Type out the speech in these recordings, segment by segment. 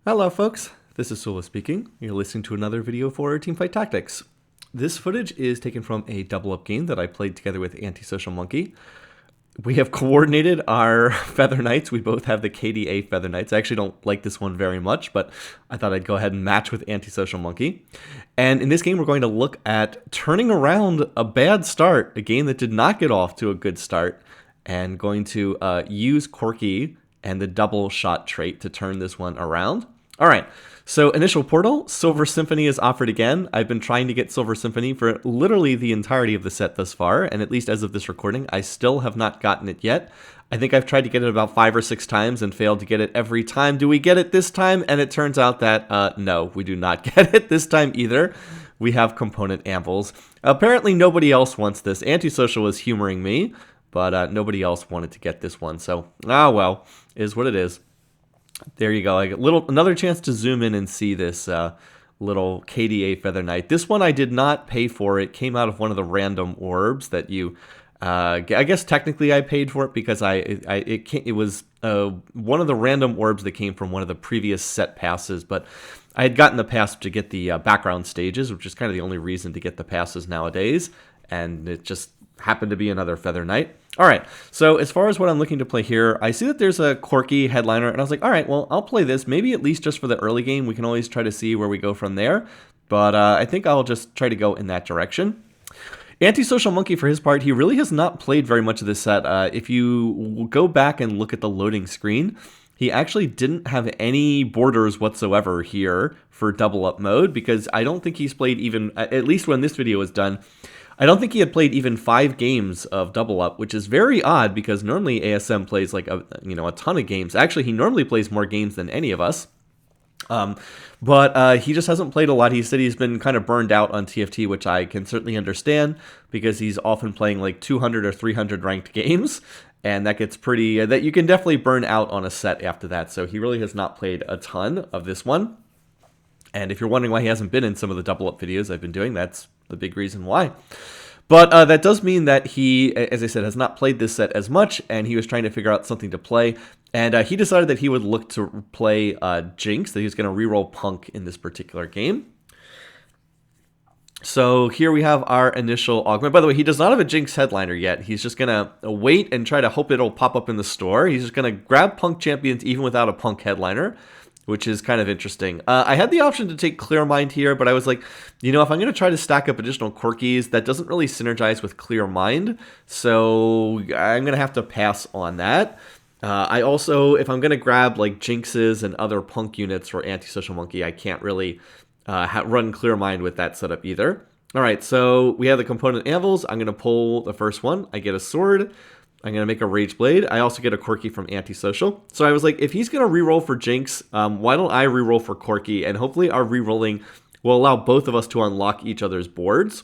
Hello folks, this is Sula speaking. You're listening to another video for Teamfight Tactics. This footage is taken from a double-up game that I played together with Antisocialmunky. We have coordinated our Feather Knights. We both have the KDA Feather Knights. I actually don't like this one very much, but I thought I'd go ahead and match with Antisocialmunky. And in this game, we're going to look at turning around a bad start, a game that did not get off to a good start, and going to use Corki and the double shot trait to turn this one around. All right, so initial portal, Silver Symphony is offered again. I've been trying to get Silver Symphony for literally the entirety of the set thus far, and at least as of this recording, I still have not gotten it yet. I think I've tried to get it about 5 or 6 times and failed to get it every time. Do we get it this time? And it turns out that, no, we do not get it this time either. We have component anvils. Apparently nobody else wants this. Antisocial is humoring me, but nobody else wanted to get this one. So, well, is what it is. There you go. Like another chance to zoom in and see this little KDA Feather Knight. This one I did not pay for. It came out of one of the random orbs that you. I guess technically I paid for it because it was one of the random orbs that came from one of the previous set passes. But I had gotten the pass to get the background stages, which is kind of the only reason to get the passes nowadays, and it just happened to be another Feather Knight. All right, so as far as what I'm looking to play here, I see that there's a Corki headliner, and I was like, all right, well, I'll play this, maybe at least just for the early game. We can always try to see where we go from there, but I think I'll just try to go in that direction. Antisocialmunky, for his part, he really has not played very much of this set. If you go back and look at the loading screen, he actually didn't have any borders whatsoever here for double up mode, because I don't think he's played even, at least when this video was done, I don't think he had played even 5 games of double up, which is very odd because normally ASM plays like a ton of games. Actually, he normally plays more games than any of us. But he just hasn't played a lot. He said he's been kind of burned out on TFT, which I can certainly understand because he's often playing like 200 or 300 ranked games. And that gets pretty, that you can definitely burn out on a set after that. So he really has not played a ton of this one. And if you're wondering why he hasn't been in some of the double up videos I've been doing, that's the big reason why. But that does mean that he, as I said, has not played this set as much, and he was trying to figure out something to play. And he decided that he would look to play Jinx, that he was going to reroll Punk in this particular game. So here we have our initial augment. By the way, he does not have a Jinx headliner yet. He's just going to wait and try to hope it'll pop up in the store. He's just going to grab Punk champions even without a Punk headliner, which is kind of interesting. I had the option to take Clear Mind here, but I was like, if I'm going to try to stack up additional Corkis, that doesn't really synergize with Clear Mind, so I'm going to have to pass on that. I also, if I'm going to grab like Jinxes and other Punk units for Antisocialmunky, I can't really run Clear Mind with that setup either. All right, so we have the component anvils. I'm going to pull the first one. I get a sword. I'm going to make a Rage Blade. I also get a Corki from Antisocial. So I was like, if he's going to reroll for Jinx, why don't I reroll for Corki? And hopefully our rerolling will allow both of us to unlock each other's boards.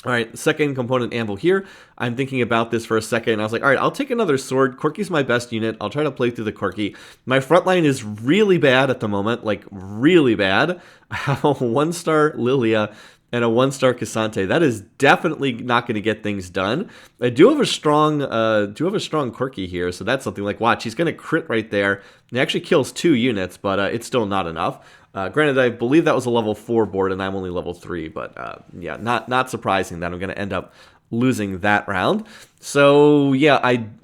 All right, second component anvil here. I'm thinking about this for a second. I was like, all right, I'll take another sword. Corki's my best unit. I'll try to play through the Corki. My front line is really bad at the moment, like really bad. I have a 1-star Lilia and a 1-star Cassante. That is definitely not going to get things done. I do have a strong Corki here, so that's something like, watch, he's going to crit right there. He actually kills 2 units, but it's still not enough. Granted, I believe that was a level 4 board, and I'm only level 3, but yeah, not surprising that I'm going to end up losing that round. So yeah,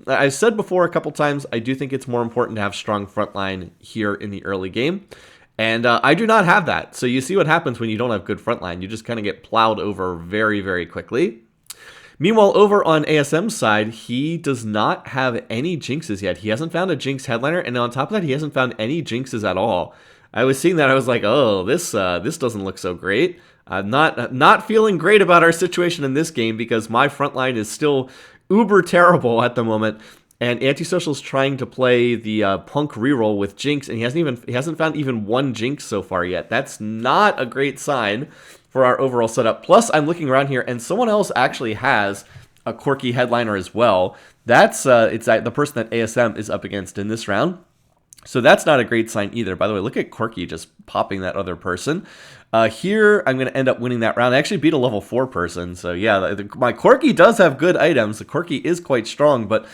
I've said before a couple times, I do think it's more important to have strong frontline here in the early game. And I do not have that. So you see what happens when you don't have good frontline. You just kind of get plowed over very, very quickly. Meanwhile, over on ASM's side, he does not have any Jinxes yet. He hasn't found a Jinx headliner, and on top of that, he hasn't found any Jinxes at all. I was seeing that, I was like, oh, this doesn't look so great. I'm not feeling great about our situation in this game because my frontline is still uber terrible at the moment. And Antisocial's trying to play the Punk reroll with Jinx, and he hasn't found even one Jinx so far yet. That's not a great sign for our overall setup. Plus, I'm looking around here, and someone else actually has a Corki headliner as well. That's the person that ASM is up against in this round. So that's not a great sign either. By the way, look at Corki just popping that other person. Here, I'm going to end up winning that round. I actually beat a level 4 person. So yeah, my Corki does have good items. The Corki is quite strong, but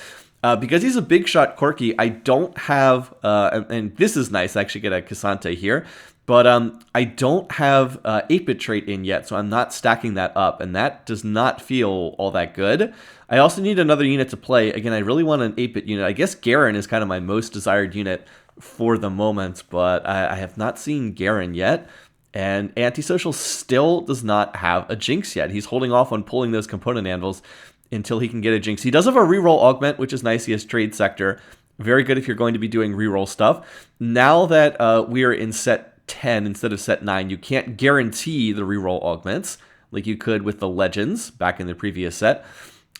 Because he's a big shot Corki, I don't have, and this is nice, I actually get a Cassante here, but I don't have 8-bit trait in yet, so I'm not stacking that up, and that does not feel all that good. I also need another unit to play. Again, I really want an 8-bit unit. I guess Garen is kind of my most desired unit for the moment, but I have not seen Garen yet. And Antisocial still does not have a Jinx yet. He's holding off on pulling those component anvils until he can get a Jinx. He does have a reroll augment, which is nice. He has Trade Sector. Very good if you're going to be doing reroll stuff. Now that we are in set 10 instead of set 9, you can't guarantee the reroll augments like you could with the Legends back in the previous set.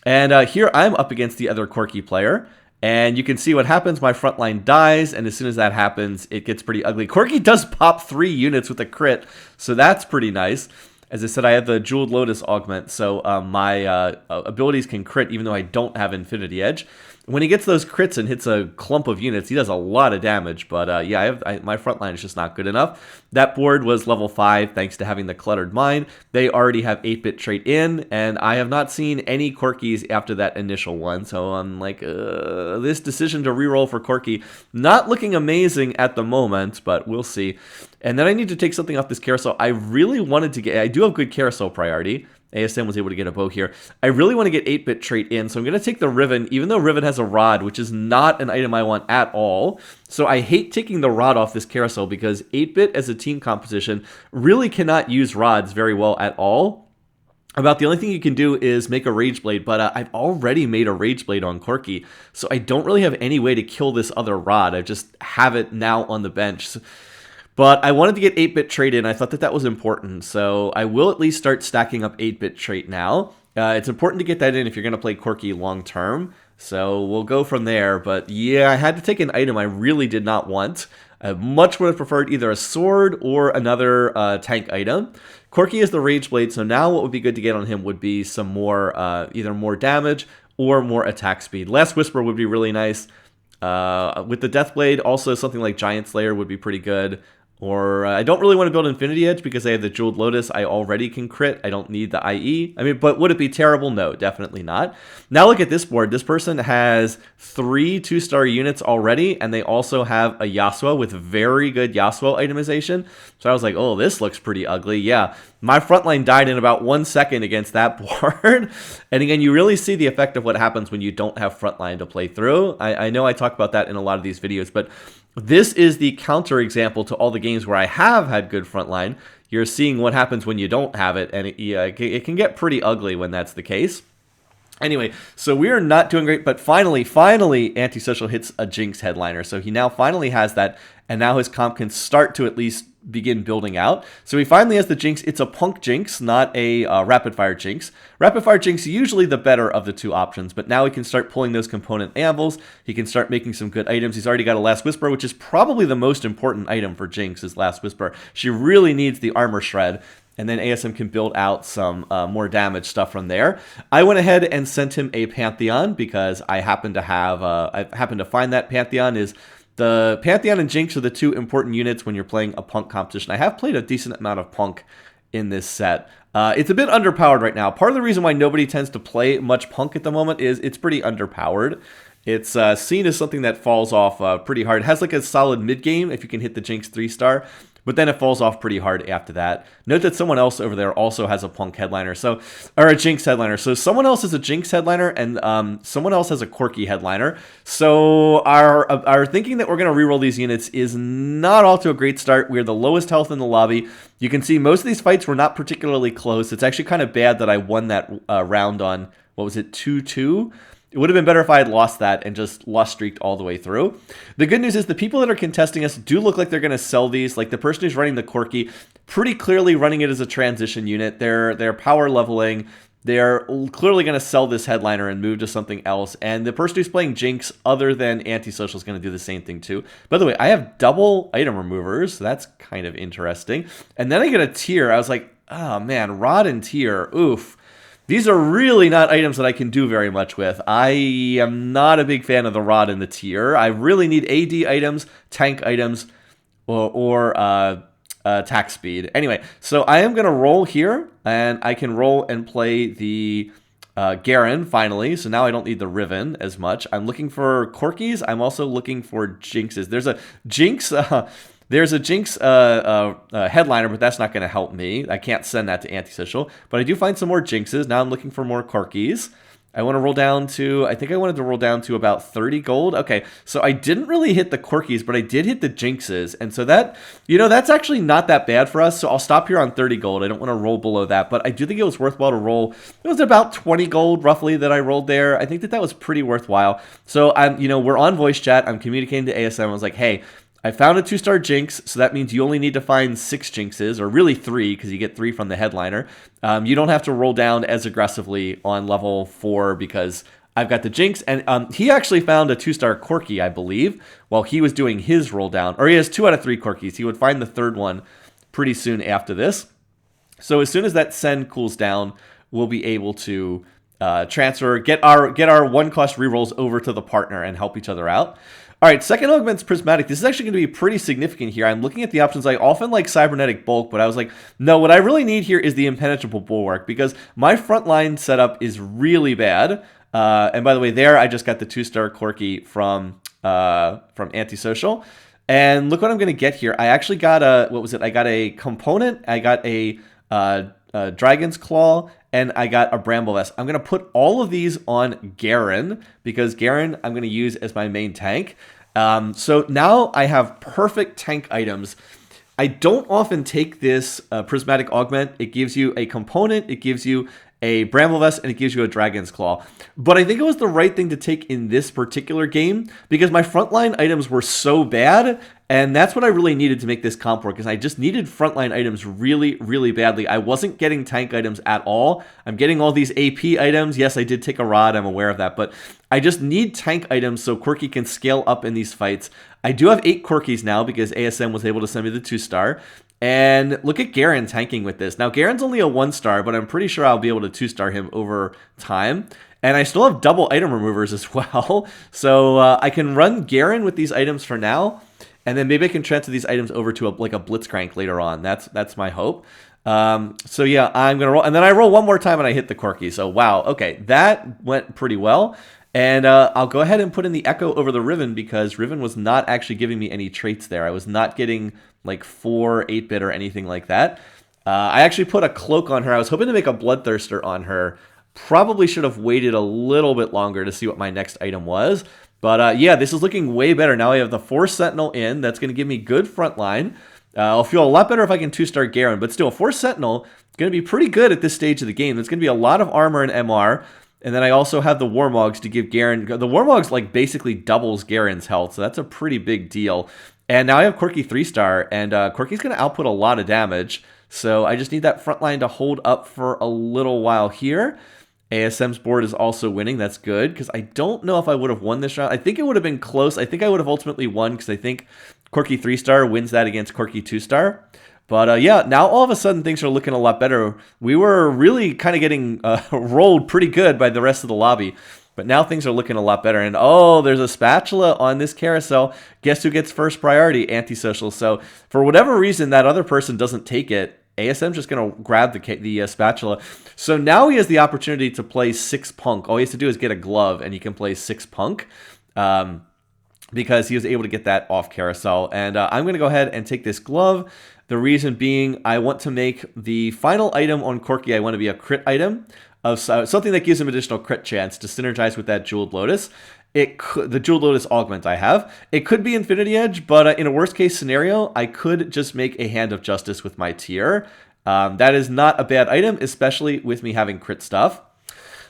And here I'm up against the other Corki player. And you can see what happens. My front line dies, and as soon as that happens, it gets pretty ugly. Corki does pop 3 units with a crit, so that's pretty nice. As I said, I have the Jeweled Lotus augment, so my abilities can crit even though I don't have Infinity Edge. When he gets those crits and hits a clump of units, he does a lot of damage, but yeah, my front line is just not good enough. That board was level 5 thanks to having the Cluttered Mine. They already have 8-bit trait in, and I have not seen any Corkis after that initial one, so I'm like, this decision to reroll for Corki, not looking amazing at the moment, but we'll see. And then I need to take something off this carousel. I really wanted to get, I do have good carousel priority. ASM was able to get a bow here. I really want to get 8-bit trait in, so I'm going to take the Riven, even though Riven has a rod, which is not an item I want at all. So I hate taking the rod off this carousel because 8-bit as a team composition really cannot use rods very well at all. About the only thing you can do is make a Rage Blade, but I've already made a Rage Blade on Corki, so I don't really have any way to kill this other rod. I just have it now on the bench. But I wanted to get 8-bit trait in. I thought that was important, so I will at least start stacking up 8-bit trait now. It's important to get that in if you're going to play Corki long term, so we'll go from there. But yeah, I had to take an item I really did not want. I much would have preferred either a sword or another tank item. Corki is the Rage Blade, so now what would be good to get on him would be some more, either more damage or more attack speed. Last Whisper would be really nice. With the Deathblade, also something like Giant Slayer would be pretty good. Or I don't really want to build Infinity Edge because I have the Jeweled Lotus. I already can crit. I don't need the IE. I mean, but would it be terrible? No, definitely not. Now look at this board. This person has 3 2-star units already, and they also have a Yasuo with very good Yasuo itemization. So I was like, oh, this looks pretty ugly. Yeah, my frontline died in about 1 second against that board. And again, you really see the effect of what happens when you don't have frontline to play through. I know I talk about that in a lot of these videos, but this is the counter example to all the games where I have had good frontline. You're seeing what happens when you don't have it, and it can get pretty ugly when that's the case. Anyway, so we are not doing great, but finally, Antisocial hits a Jinx headliner. So he now finally has that, and now his comp can start to at least begin building out. So he finally has the Jinx. It's a Punk Jinx, not a Rapid Fire Jinx. Rapid Fire Jinx usually the better of the 2 options, but now he can start pulling those component anvils. He can start making some good items. He's already got a Last Whisper, which is probably the most important item for Jinx is Last Whisper. She really needs the Armor Shred. And then ASM can build out some more damage stuff from there. I went ahead and sent him a Pantheon because I happen to have, I happen to find that Pantheon is, the Pantheon and Jinx are the 2 important units when you're playing a Punk competition. I have played a decent amount of Punk in this set. It's a bit underpowered right now. Part of the reason why nobody tends to play much Punk at the moment is it's pretty underpowered. It's seen as something that falls off pretty hard. It has like a solid mid-game if you can hit the Jinx 3-star. But then it falls off pretty hard after that. Note that someone else over there also has a Punk headliner, or a Jinx headliner. So someone else has a Jinx headliner, and someone else has a Corki headliner. So our thinking that we're going to reroll these units is not off to a great start. We're the lowest health in the lobby. You can see most of these fights were not particularly close. It's actually kind of bad that I won that round on, what was it, 2-2? It would have been better if I had lost that and just lost streaked all the way through. The good news is the people that are contesting us do look like they're going to sell these. Like the person who's running the Corki, pretty clearly running it as a transition unit. They're power leveling. They're clearly going to sell this headliner and move to something else. And the person who's playing Jinx, other than Antisocial, is going to do the same thing too. By the way, I have double item removers. So that's kind of interesting. And then I get a tier. I was like, oh man, Rod and tier. Oof. These are really not items that I can do very much with. I am not a big fan of the Rod and the tier. I really need AD items, tank items, or attack speed. Anyway, so I am going to roll here, and I can roll and play the Garen, finally. So now I don't need the Riven as much. I'm looking for Corkies. I'm also looking for Jinxes. There's a Jinx... There's a Jinx headliner, but that's not going to help me. I can't send that to Antisocial. But I do find some more Jinxes. Now I'm looking for more Corkies. I want to roll down to, I think I wanted to roll down to about 30 gold. Okay, so I didn't really hit the Corkies, but I did hit the Jinxes. And so that, that's actually not that bad for us. So I'll stop here on 30 gold. I don't want to roll below that, but I do think it was worthwhile to roll. It was about 20 gold roughly that I rolled there. I think that was pretty worthwhile. So we're on voice chat. I'm communicating to ASM. I was like, hey, I found a 2-star Jinx, so that means you only need to find 6 Jinxes, or really 3, because you get 3 from the headliner. You don't have to roll down as aggressively on level 4, because I've got the Jinx, and he actually found a 2-star Corki, I believe, while he was doing his roll down. Or he has 2 out of 3 Corkis. He would find the third one pretty soon after this. So as soon as that send cools down, we'll be able to transfer, get our 1-cost rerolls over to the partner and help each other out. All right, second augment's Prismatic. This is actually going to be pretty significant here. I'm looking at the options. I often like Cybernetic Bulk, but I was like, no, what I really need here is the Impenetrable Bulwark, because my frontline setup is really bad. And by the way, there I just got the 2-star Corki from Antisocial. And look what I'm going to get here. I actually got I got a component. I got a Dragon's Claw, and I got a Bramble Vest. I'm going to put all of these on Garen, because Garen I'm going to use as my main tank. So now I have perfect tank items. I don't often take this Prismatic Augment. It gives you a component, it gives you a Bramble Vest, and it gives you a Dragon's Claw. But I think it was the right thing to take in this particular game, because my frontline items were so bad, and that's what I really needed to make this comp work, because I just needed frontline items really, really badly. I wasn't getting tank items at all. I'm getting all these AP items. Yes, I did take a rod. I'm aware of that. But I just need tank items so Corki can scale up in these fights. I do have 8 Corkis now, because ASM was able to send me the 2-star. And look at Garen tanking with this. Now, Garen's only a 1-star, but I'm pretty sure I'll be able to 2-star him over time. And I still have double item removers as well. So I can run Garen with these items for now. And then maybe I can transfer these items over to a Blitzcrank later on. That's my hope. So yeah, I'm going to roll. And then I roll one more time and I hit the Corki. So wow, okay, that went pretty well. And I'll go ahead and put in the Echo over the Riven, because Riven was not actually giving me any traits there. I was not getting like 4 8-bit or anything like that. I actually put a Cloak on her. I was hoping to make a Bloodthirster on her. Probably should have waited a little bit longer to see what my next item was. But yeah, this is looking way better. Now I have the Force Sentinel in. That's going to give me good front line. I'll feel a lot better if I can 2-star Garen. But still, Force Sentinel is going to be pretty good at this stage of the game. There's going to be a lot of armor and MR. And then I also have the Warmogs to give Garen... The Warmogs like basically doubles Garen's health. So that's a pretty big deal. And now I have Corki 3-star. And Corki's going to output a lot of damage. So I just need that front line to hold up for a little while here. ASM's board is also winning. That's good, because I don't know if I would have won this round. I think it would have been close. I think I would have ultimately won, because I think Corki 3-star wins that against Corki 2-star. But yeah, now all of a sudden things are looking a lot better. We were really kind of getting rolled pretty good by the rest of the lobby. But now things are looking a lot better. And oh, there's a spatula on this carousel. Guess who gets first priority? Antisocial. So for whatever reason, that other person doesn't take it. ASM's just going to grab the spatula. So now he has the opportunity to play 6 Punk. All he has to do is get a glove, and he can play 6 Punk. Because he was able to get that off carousel. And I'm going to go ahead and take this glove. The reason being, I want to make the final item on Corki, I want to be a crit item of something that gives him additional crit chance to synergize with that Jeweled Lotus. The Jeweled Lotus augment I have. It could be Infinity Edge, but in a worst case scenario, I could just make a Hand of Justice with my tier. That is not a bad item, especially with me having crit stuff.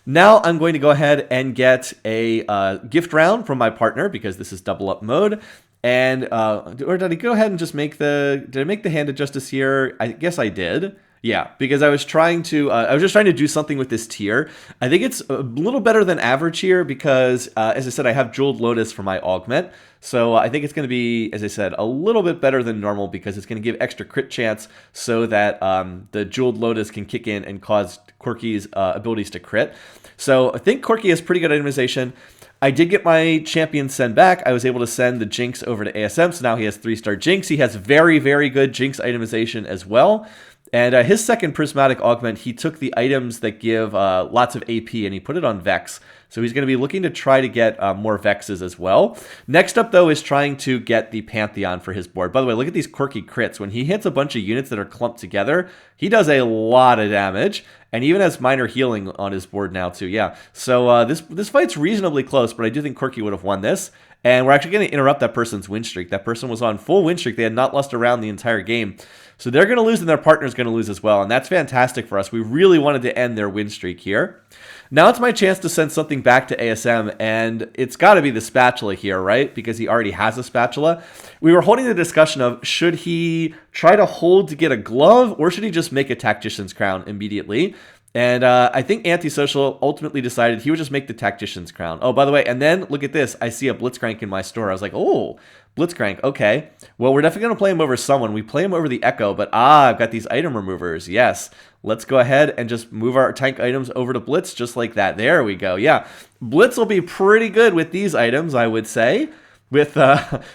Now I'm going to go ahead and get a gift round from my partner, because this is double up mode. And or did I go ahead and just make did I make the Hand of Justice here? I guess I did. Yeah, because I was trying to, I was just trying to do something with this tier. I think it's a little better than average here because, as I said, I have Jeweled Lotus for my augment. So I think it's going to be, as I said, a little bit better than normal because it's going to give extra crit chance so that the Jeweled Lotus can kick in and cause Corki's abilities to crit. So I think Corki has pretty good itemization. I did get my champion send back. I was able to send the Jinx over to ASM, so now he has 3-star Jinx. He has very, very good Jinx itemization as well. And his second prismatic augment, he took the items that give lots of AP and he put it on Vex. So he's going to be looking to try to get more Vexes as well. Next up, though, is trying to get the Pantheon for his board. By the way, look at these Corki crits. When he hits a bunch of units that are clumped together, he does a lot of damage. And even has minor healing on his board now, too. Yeah, so this fight's reasonably close, but I do think Corki would have won this. And we're actually going to interrupt that person's win streak. That person was on full win streak. They had not lost a round the entire game. So they're going to lose and their partner's going to lose as well. And that's fantastic for us. We really wanted to end their win streak here. Now it's my chance to send something back to ASM, and it's got to be the spatula here, right? Because he already has a spatula. We were holding the discussion of, should he try to hold to get a glove, or should he just make a Tactician's Crown immediately? And I think Antisocial ultimately decided he would just make the Tactician's Crown. Oh, by the way, and then look at this. I see a Blitzcrank in my store. I was like, oh, Blitzcrank, okay. Well, we're definitely going to play him over someone. We play him over the Echo, but I've got these item removers. Yes, let's go ahead and just move our tank items over to Blitz just like that. There we go. Yeah, Blitz will be pretty good with these items, I would say. With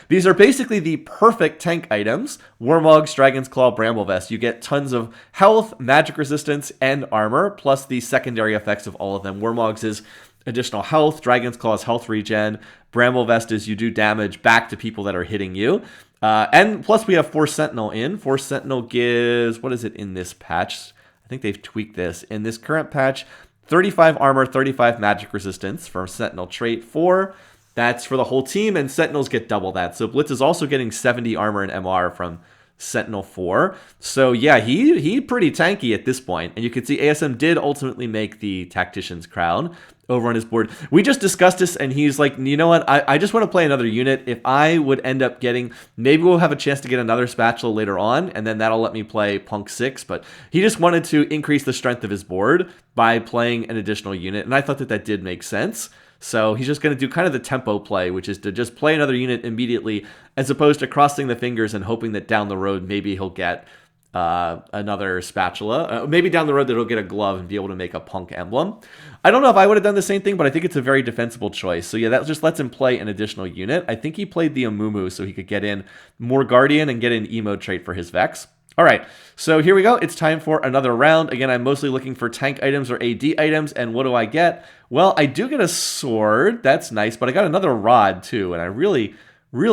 these are basically the perfect tank items. Warmogs, Dragon's Claw, Bramble Vest. You get tons of health, magic resistance, and armor, plus the secondary effects of all of them. Warmogs is additional health. Dragon's Claw is health regen. Bramble Vest is you do damage back to people that are hitting you. And plus we have Force Sentinel in. Force Sentinel gives, what is it in this patch? I think they've tweaked this. In this current patch, 35 armor, 35 magic resistance for Sentinel trait 4. That's for the whole team, and Sentinels get double that. So Blitz is also getting 70 armor and MR from Sentinel 4. So yeah, he pretty tanky at this point. And you can see ASM did ultimately make the Tactician's Crown over on his board. We just discussed this, and he's like, you know what? I just want to play another unit. If I would end up getting, maybe we'll have a chance to get another spatula later on, and then that'll let me play Punk 6. But he just wanted to increase the strength of his board by playing an additional unit, and I thought that that did make sense. So he's just going to do kind of the tempo play, which is to just play another unit immediately, as opposed to crossing the fingers and hoping that down the road maybe he'll get another spatula. Maybe down the road that he'll get a glove and be able to make a Punk emblem. I don't know if I would have done the same thing, but I think it's a very defensible choice. So yeah, that just lets him play an additional unit. I think he played the Amumu so he could get in more Guardian and get an emo trait for his Vex. All right, so here we go. It's time for another round. Again, I'm mostly looking for tank items or AD items, and what do I get? Well, I do get a sword. That's nice, but I got another rod too, and I really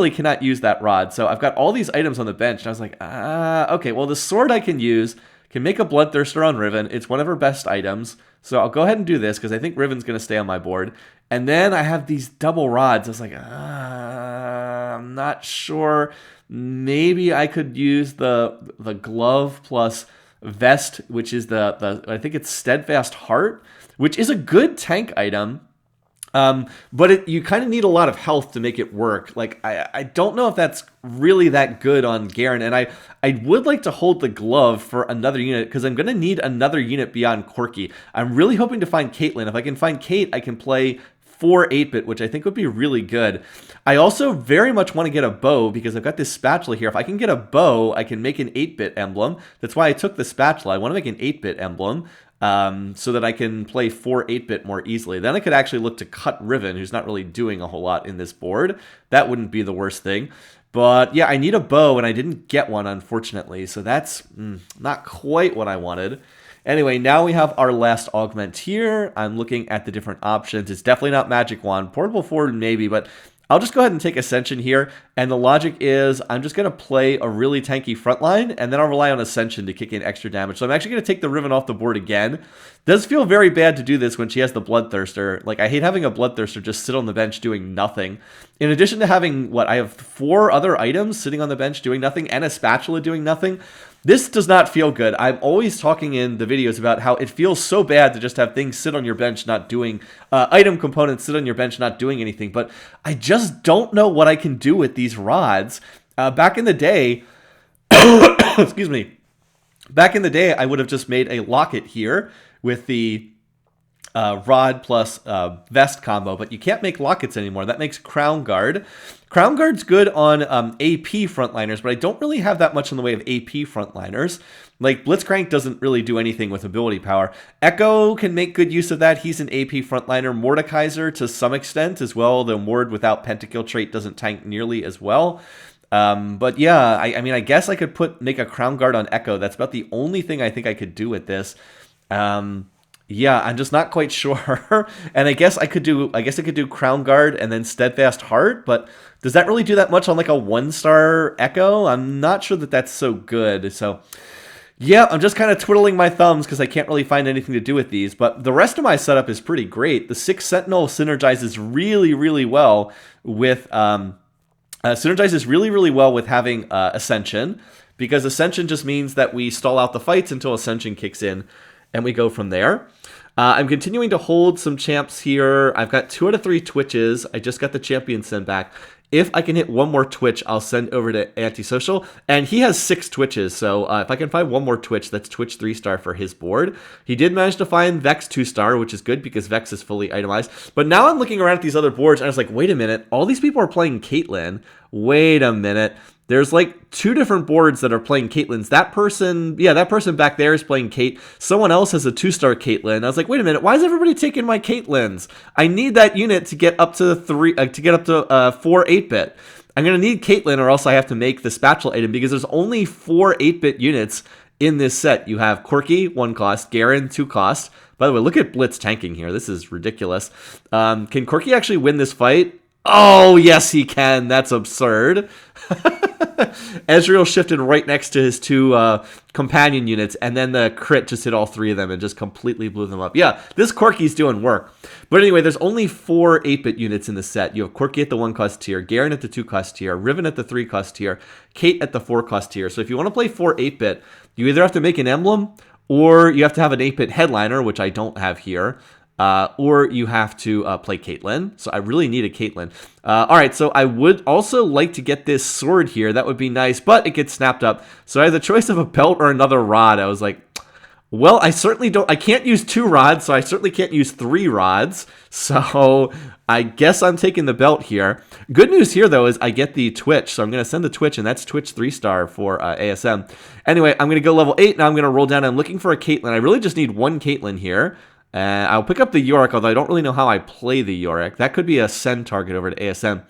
cannot use that rod. So I've got all these items on the bench, and I was like, okay, well, the sword I can use, can make a Bloodthirster on Riven. It's one of her best items, so I'll go ahead and do this, because I think Riven's going to stay on my board. And then I have these double rods. I was like, I'm not sure. Maybe I could use the glove plus vest, which is the I think it's Steadfast Heart, which is a good tank item. But you kind of need a lot of health to make it work. Like, I don't know if that's really that good on Garen, and I would like to hold the glove for another unit, because I'm going to need another unit beyond Corki. I'm really hoping to find Caitlyn. If I can find Kate, I can play 4 8-bit, which I think would be really good. I also very much want to get a bow, because I've got this spatula here. If I can get a bow, I can make an 8-bit emblem. That's why I took the spatula. I want to make an 8-bit emblem. So that I can play 4 8-bit more easily. Then I could actually look to cut Riven, who's not really doing a whole lot in this board. That wouldn't be the worst thing. But yeah, I need a bow, and I didn't get one, unfortunately. So that's not quite what I wanted. Anyway, now we have our last augment here. I'm looking at the different options. It's definitely not Magic Wand. Portable Forward, maybe, but I'll just go ahead and take Ascension here, and the logic is I'm just going to play a really tanky frontline, and then I'll rely on Ascension to kick in extra damage. So I'm actually going to take the Riven off the board again. Does feel very bad to do this when she has the Bloodthirster. Like, I hate having a Bloodthirster just sit on the bench doing nothing. In addition to having, I have 4 other items sitting on the bench doing nothing, and a spatula doing nothing. This does not feel good. I'm always talking in the videos about how it feels so bad to just have things sit on your bench not doing, item components sit on your bench not doing anything, but I just don't know what I can do with these rods. Back in the day, excuse me, back in the day, I would have just made a locket here with the rod plus vest combo, but you can't make lockets anymore. That makes Crown Guard. Crown Guard's good on AP frontliners, but I don't really have that much in the way of AP frontliners. Like, Blitzcrank doesn't really do anything with ability power. Echo can make good use of that. He's an AP frontliner. Mordekaiser to some extent as well, though Mord without Pentakill trait doesn't tank nearly as well. But yeah, I mean, I guess I could make a Crown Guard on Echo. That's about the only thing I think I could do with this. Yeah, I'm just not quite sure. And I guess I could do Crown Guard and then Steadfast Heart, but does that really do that much on like a 1-star Echo? I'm not sure that that's so good. So yeah, I'm just kind of twiddling my thumbs because I can't really find anything to do with these. But the rest of my setup is pretty great. The 6 Sentinel synergizes really, really well with having Ascension, because Ascension just means that we stall out the fights until Ascension kicks in, and we go from there. I'm continuing to hold some champs here. I've got 2 out of 3 Twitches. I just got the champion send back. If I can hit one more Twitch, I'll send over to Antisocial. And he has 6 Twitches, so if I can find one more Twitch, that's Twitch 3-star for his board. He did manage to find Vex 2-star, which is good because Vex is fully itemized. But now I'm looking around at these other boards, and I was like, wait a minute, all these people are playing Caitlyn. Wait a minute. There's like 2 different boards that are playing Caitlyn's. That person back there is playing Kate. Someone else has a 2-star Caitlyn. I was like, wait a minute, why is everybody taking my Caitlyn's? I need that unit to get up to 4 8-bit. I'm gonna need Caitlyn, or else I have to make the spatula item because there's only 4 8-bit units in this set. You have Corki, 1 cost, Garen, 2 cost. By the way, look at Blitz tanking here. This is ridiculous. Can Corki actually win this fight? Oh, yes, he can. That's absurd. Ezreal shifted right next to his 2 companion units, and then the crit just hit all 3 of them and just completely blew them up. Yeah, this Corki's doing work. But anyway, there's only 4 8-bit units in the set. You have Corki at the 1-cost tier, Garen at the 2-cost tier, Riven at the 3-cost tier, Kate at the 4-cost tier. So if you want to play 4 8-bit, you either have to make an emblem, or you have to have an 8-bit headliner, which I don't have here. Or you have to play Caitlyn. So I really need a Caitlyn. All right, so I would also like to get this sword here. That would be nice, but it gets snapped up. So I had the choice of a belt or another rod. I was like, well, I can't use 2 rods, so I certainly can't use 3 rods. So I guess I'm taking the belt here. Good news here, though, is I get the Twitch. So I'm going to send the Twitch, and that's Twitch 3-star for ASM. Anyway, I'm going to go level 8. Now I'm going to roll down. I'm looking for a Caitlyn. I really just need 1 Caitlyn here. I'll pick up the Yorick, although I don't really know how I play the Yorick. That could be a send target over to ASM.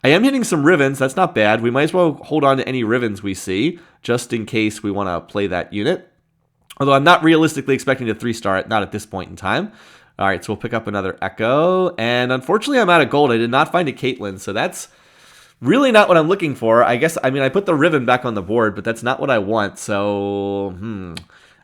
I am hitting some Rivens. That's not bad. We might as well hold on to any Rivens we see, just in case we want to play that unit. Although I'm not realistically expecting to 3-star it, not at this point in time. All right, so we'll pick up another Echo. And unfortunately, I'm out of gold. I did not find a Caitlyn, so that's really not what I'm looking for. I put the Riven back on the board, but that's not what I want. So,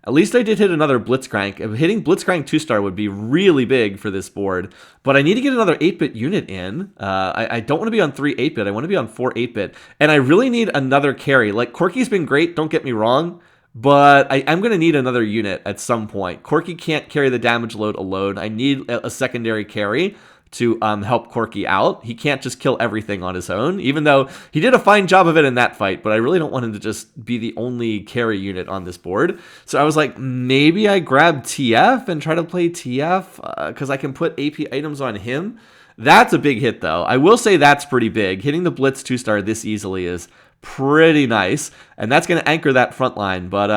At least I did hit another Blitzcrank. Hitting Blitzcrank 2-star would be really big for this board. But I need to get another 8-bit unit in. I don't want to be on 3 8-bit. I want to be on 4 8-bit. And I really need another carry. Like, Corki's been great, don't get me wrong. But I'm going to need another unit at some point. Corki can't carry the damage load alone. I need a secondary carry to help Corki out. He can't just kill everything on his own, even though he did a fine job of it in that fight, but I really don't want him to just be the only carry unit on this board. So I was like, maybe I grab TF and try to play TF because I can put AP items on him. That's a big hit, though. I will say that's pretty big. Hitting the Blitz 2-star this easily is pretty nice, and that's going to anchor that front line. But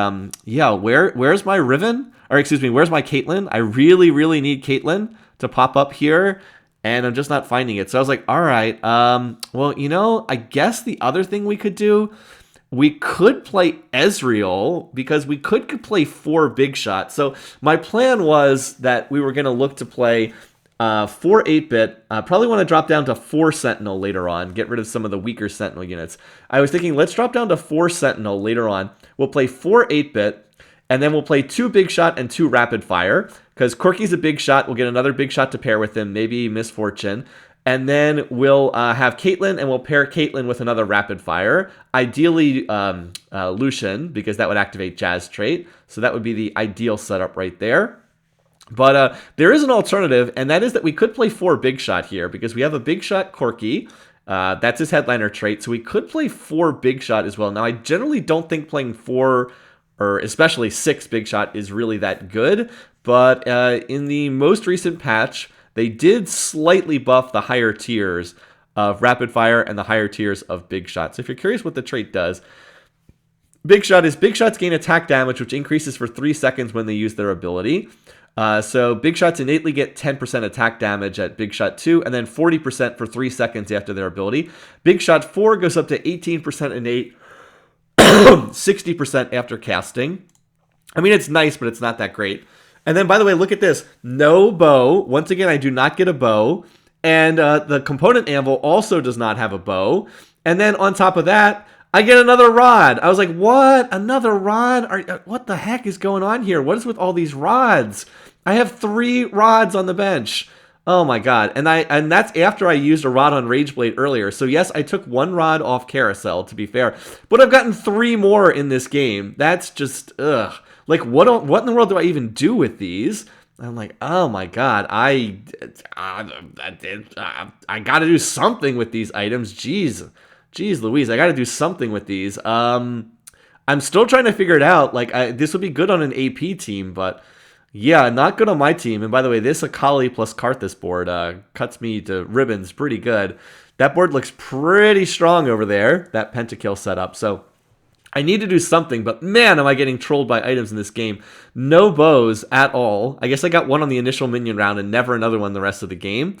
yeah, where's my Riven? Or excuse me, where's my Caitlyn? I really, really need Caitlyn to pop up here, and I'm just not finding it. So I was like, all right, well, I guess the other thing we could do, we could play Ezreal, because we could play 4 big shots. So my plan was that we were going to look to play 4 8-bit. Probably want to drop down to 4 Sentinel later on, get rid of some of the weaker Sentinel units. I was thinking, let's drop down to 4 Sentinel later on. We'll play 4 8-bit, and then we'll play 2 big shot and 2 rapid fire, because Corki's a big shot. We'll get another big shot to pair with him, maybe Misfortune. And then we'll have Caitlyn, and we'll pair Caitlyn with another rapid fire. Ideally, Lucian, because that would activate Jazz trait. So that would be the ideal setup right there. But there is an alternative, and that is that we could play 4 big shot here, because we have a big shot Corki. That's his headliner trait. So we could play 4 big shot as well. Now, I generally don't think playing 4, or especially 6 big shot, is really that good. But in the most recent patch, they did slightly buff the higher tiers of rapid fire and the higher tiers of big shot. So if you're curious what the trait does, big shots gain attack damage, which increases for 3 seconds when they use their ability. So big shots innately get 10% attack damage at big shot 2, and then 40% for 3 seconds after their ability. Big shot 4 goes up to 18% innate, 60% after casting. I mean, it's nice, but it's not that great. And then, by the way, look at this. No bow. Once again, I do not get a bow. And the component anvil also does not have a bow. And then on top of that, I get another rod. I was like, what? Another rod? What the heck is going on here? What is with all these rods? I have 3 rods on the bench. Oh my god. And that's after I used a rod on Rageblade earlier. So yes, I took 1 rod off Carousel, to be fair. But I've gotten 3 more in this game. That's just, ugh. Like, what in the world do I even do with these? I'm like, oh my god, I gotta do something with these items. Jeez Louise, I gotta do something with these. I'm still trying to figure it out. Like, this would be good on an AP team, but yeah, not good on my team. And by the way, this Akali plus Karthus board cuts me to ribbons pretty good. That board looks pretty strong over there, that pentakill setup. So I need to do something, but man, am I getting trolled by items in this game. No bows at all. I guess I got 1 on the initial minion round and never another one the rest of the game.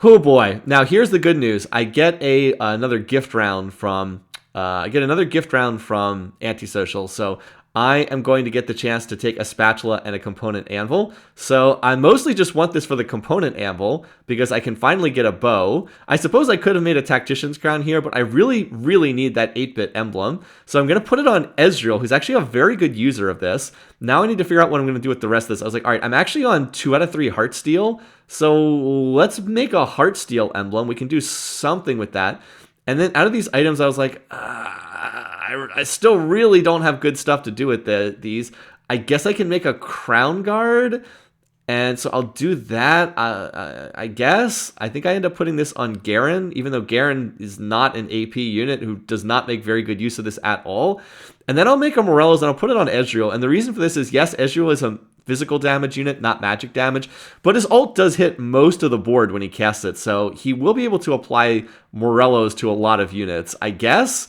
Oh boy. Now here's the good news. I get another gift round from Antisocial. So I am going to get the chance to take a spatula and a component anvil. So I mostly just want this for the component anvil because I can finally get a bow. I suppose I could have made a tactician's crown here, but I really, really need that 8-bit emblem. So I'm going to put it on Ezreal, who's actually a very good user of this. Now I need to figure out what I'm going to do with the rest of this. I was like, all right, I'm actually on 2 out of 3 Heartsteel. So let's make a Heartsteel emblem. We can do something with that. And then out of these items, I was like, I still really don't have good stuff to do with these. I guess I can make a Crown Guard, and so I'll do that, I guess. I think I end up putting this on Garen, even though Garen is not an AP unit who does not make very good use of this at all. And then I'll make a Morello's, and I'll put it on Ezreal. And the reason for this is, yes, Ezreal is a physical damage unit, not magic damage, but his ult does hit most of the board when he casts it, so he will be able to apply Morello's to a lot of units, I guess.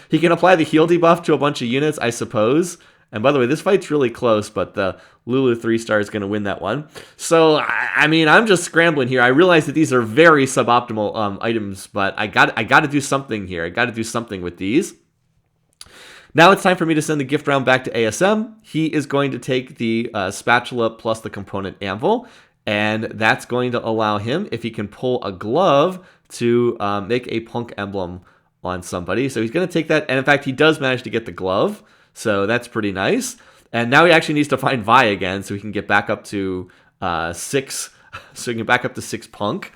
He can apply the heal debuff to a bunch of units, I suppose. And by the way, this fight's really close, but the Lulu 3-star is going to win that one. So, I mean, I'm just scrambling here. I realize that these are very suboptimal items, but I got to do something here. I got to do something with these. Now it's time for me to send the gift round back to ASM. He is going to take the spatula plus the component anvil, and that's going to allow him, if he can pull a glove, to make a punk emblem on somebody. So he's going to take that, and in fact, he does manage to get the glove, so that's pretty nice. And now he actually needs to find Vi again, so he can get back up to 6. So he can back up to 6 punk.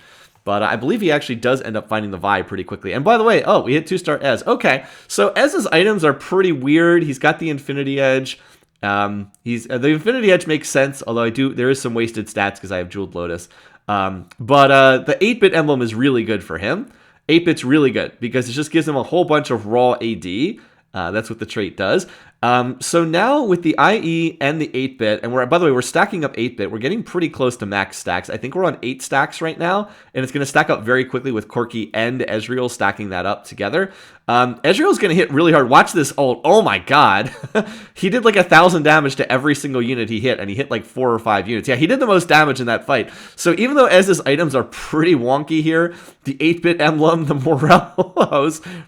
But I believe he actually does end up finding the Vi pretty quickly. And by the way, we hit 2-star Ez. Okay, so Ez's items are pretty weird. He's got the Infinity Edge. The Infinity Edge makes sense, although there is some wasted stats because I have Jeweled Lotus. But the 8-bit emblem is really good for him. 8-bit's really good because it just gives him a whole bunch of raw AD. That's what the trait does. So now with the IE and the 8-bit, and by the way, we're stacking up 8-bit. We're getting pretty close to max stacks. I think we're on 8 stacks right now, and it's going to stack up very quickly with Corki and Ezreal stacking that up together. Ezreal's going to hit really hard. Watch this ult. Oh my god. He did like 1,000 damage to every single unit he hit, and he hit like 4 or 5 units. Yeah, he did the most damage in that fight. So even though Ez's items are pretty wonky here, the 8-bit emblem, the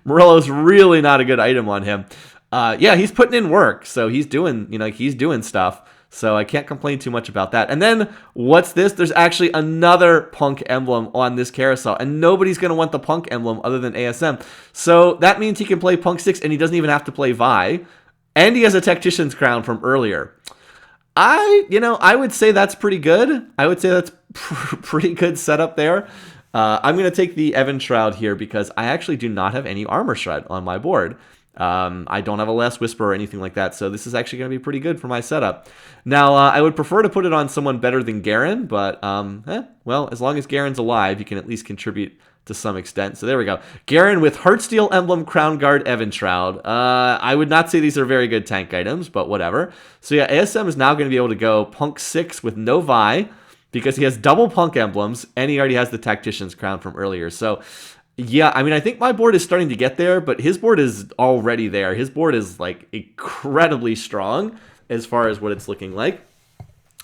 Morello's really not a good item on him. Yeah, he's putting in work, so he's doing stuff. So I can't complain too much about that. And then what's this? There's actually another punk emblem on this carousel, and nobody's going to want the punk emblem other than ASM. So that means he can play punk 6, and he doesn't even have to play Vi. And he has a tactician's crown from earlier. I would say that's pretty good. I would say that's pretty good setup there. I'm going to take the Evan Shroud here because I actually do not have any armor shred on my board. I don't have a Last Whisper or anything like that, so this is actually going to be pretty good for my setup. Now, I would prefer to put it on someone better than Garen, but, well, as long as Garen's alive, you can at least contribute to some extent. So there we go. Garen with Heartsteel Emblem, Crown Guard, Evan Shroud. I would not say these are very good tank items, but whatever. So yeah, ASM is now going to be able to go Punk 6 with no Vi, because he has double Punk emblems, and he already has the Tactician's Crown from earlier. So yeah, I mean, I think my board is starting to get there, but his board is already there. His board is, like, incredibly strong as far as what it's looking like.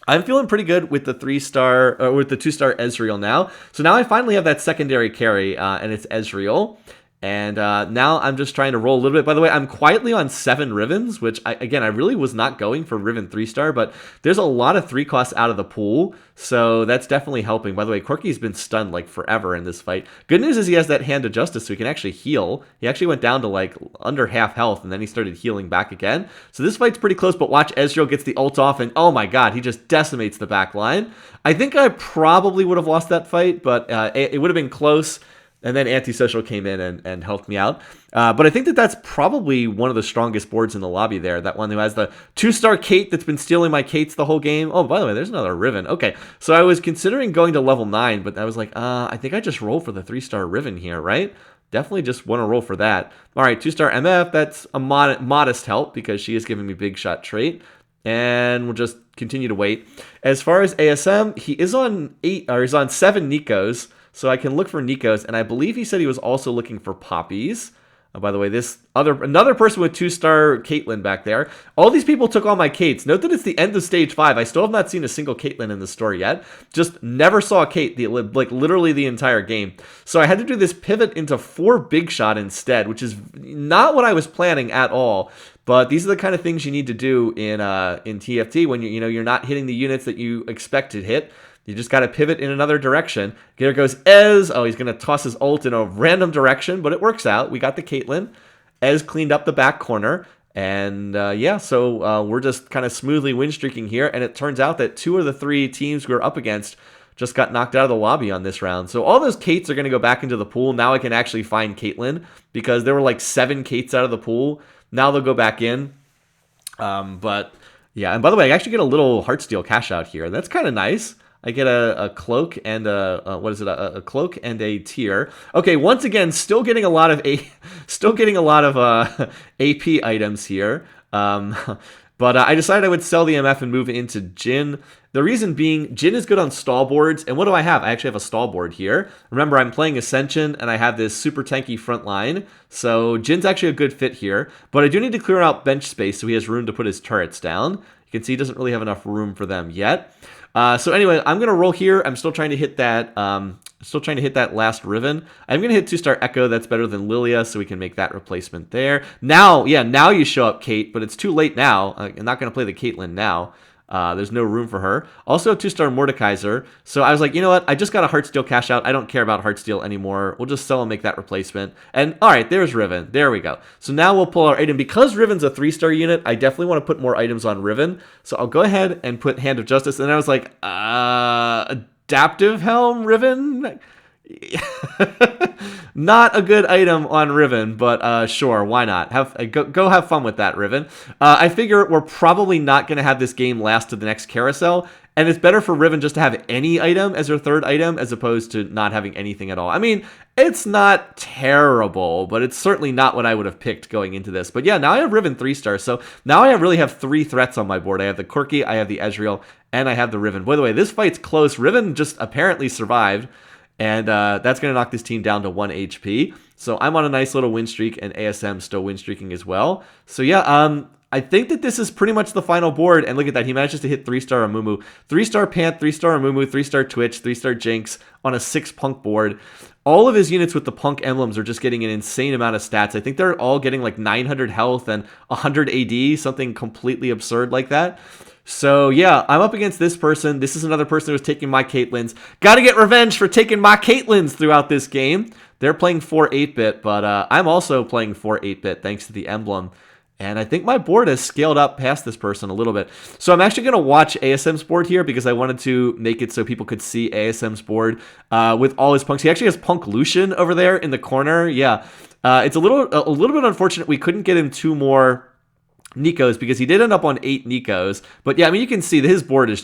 I'm feeling pretty good with the 3-star, or with the 2-star Ezreal now. So now I finally have that secondary carry, and it's Ezreal. And now I'm just trying to roll a little bit. By the way, I'm quietly on 7 Rivens, which, again, I really was not going for Riven 3-star, but there's a lot of 3 costs out of the pool, so that's definitely helping. By the way, Corki's been stunned like forever in this fight. Good news is he has that Hand of Justice, so he can actually heal. He actually went down to like under half health, and then he started healing back again. So this fight's pretty close, but watch, Ezreal gets the ult off, and oh my god, he just decimates the back line. I think I probably would have lost that fight, but it would have been close. And then Antisocial came in and helped me out. But I think that that's probably one of the strongest boards in the lobby there. That one who has the 2-star Kate that's been stealing my Kates the whole game. Oh, by the way, there's another Riven. Okay, so I was considering going to level 9, but I was like, I think I just roll for the 3-star Riven here, right? Definitely just want to roll for that. All right, 2-star MF, that's a modest help because she is giving me big shot trait. And we'll just continue to wait. As far as ASM, he is on 7 Nikos. So I can look for Nikos, and I believe he said he was also looking for Poppies. By the way, another person with 2-star Caitlyn back there. All these people took all my Kates. Note that it's the end of stage 5. I still have not seen a single Caitlyn in the store yet. Just never saw a Kate, like literally the entire game. So I had to do this pivot into 4 big shot instead, which is not what I was planning at all. But these are the kind of things you need to do in TFT when you're not hitting the units that you expect to hit. You just got to pivot in another direction. There goes Ez. Oh, he's going to toss his ult in a random direction, but it works out. We got the Caitlyn. Ez cleaned up the back corner. And so we're just kind of smoothly win streaking here. And it turns out that 2 of the 3 teams we were up against just got knocked out of the lobby on this round. So all those Kates are going to go back into the pool. Now I can actually find Caitlyn because there were like 7 Kates out of the pool. Now they'll go back in. But yeah, and by the way, I actually get a little Heartsteel cash out here. That's kind of nice. I get a cloak and a cloak and a tier. Okay, once again, still getting a lot of AP items here. But I decided I would sell the MF and move into Jhin. The reason being, Jhin is good on stall boards. And what do I have? I actually have a stall board here. Remember, I'm playing Ascension, and I have this super tanky front line. So Jin's actually a good fit here. But I do need to clear out bench space so he has room to put his turrets down. You can see he doesn't really have enough room for them yet. So anyway, I'm going to roll here. I'm still trying to hit that last Riven. I'm going to hit 2-star Echo. That's better than Lilia, so we can make that replacement there. Now you show up, Kate, but it's too late now. I'm not going to play the Caitlyn now. There's no room for her. Also, 2-star Mordekaiser. So I was like, you know what? I just got a Heartsteel cash out. I don't care about Heartsteel anymore. We'll just sell and make that replacement. And all right, there's Riven. There we go. So now we'll pull our item. Because Riven's a 3-star unit, I definitely want to put more items on Riven. So I'll go ahead and put Hand of Justice. And I was like, Adaptive Helm Riven? Not a good item on Riven, but sure, why not? Go have fun with that, Riven. I figure we're probably not going to have this game last to the next carousel, and it's better for Riven just to have any item as her 3rd item as opposed to not having anything at all. I mean, it's not terrible, but it's certainly not what I would have picked going into this. But yeah, now I have Riven 3-star, so now I really have 3 threats on my board. I have the Corki, I have the Ezreal, and I have the Riven. By the way, this fight's close. Riven just apparently survived. And that's going to knock this team down to 1 HP. So I'm on a nice little win streak, and ASM still win streaking as well. So yeah, I think that this is pretty much the final board. And look at that. He manages to hit 3-star Amumu, 3-star Pant, 3-star Amumu, 3-star Twitch, 3-star Jinx on a 6 Punk board. All of his units with the Punk emblems are just getting an insane amount of stats. I think they're all getting like 900 health and 100 AD, something completely absurd like that. So yeah, I'm up against this person. This is another person who was taking my Caitlyn's. Gotta get revenge for taking my Caitlyn's throughout this game. They're playing 4 8-bit, but I'm also playing 4 8-bit thanks to the emblem. And I think my board has scaled up past this person a little bit. So I'm actually going to watch ASM's board here because I wanted to make it so people could see ASM's board with all his punks. He actually has Punk Lucian over there in the corner. Yeah, it's a little bit unfortunate we couldn't get him 2 more Nikos because he did end up on 8 Nikos. But yeah, I mean, you can see that his board is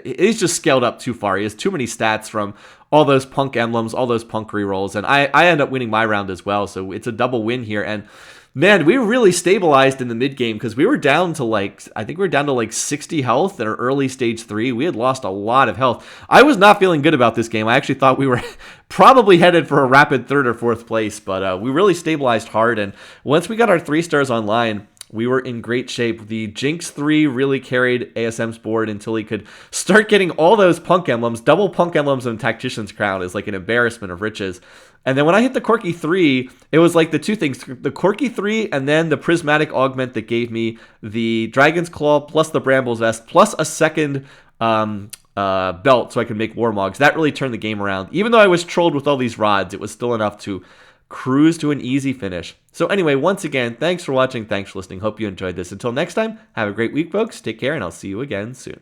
he's just scaled up too far. He has too many stats from all those Punk emblems, all those Punk rerolls, and I end up winning my round as well. So it's a double win here. And man, we really stabilized in the mid game because we were down to I think we were down to 60 health in our early stage 3. We had lost a lot of health. I was not feeling good about this game. I actually thought we were probably headed for a rapid 3rd or 4th place, but we really stabilized hard. And once we got our 3 stars online, we were in great shape. The Jinx 3 really carried ASM's board until he could start getting all those Punk emblems. Double Punk emblems and Tactician's Crown is like an embarrassment of riches. And then when I hit the Corki 3, it was like the two things. The Corki 3 and then the Prismatic Augment that gave me the Dragon's Claw plus the Brambles Vest plus a second belt so I could make Warmogs. That really turned the game around. Even though I was trolled with all these rods, it was still enough to cruise to an easy finish. So anyway, once again, thanks for watching. Thanks for listening. Hope you enjoyed this. Until next time, have a great week, folks. Take care, and I'll see you again soon.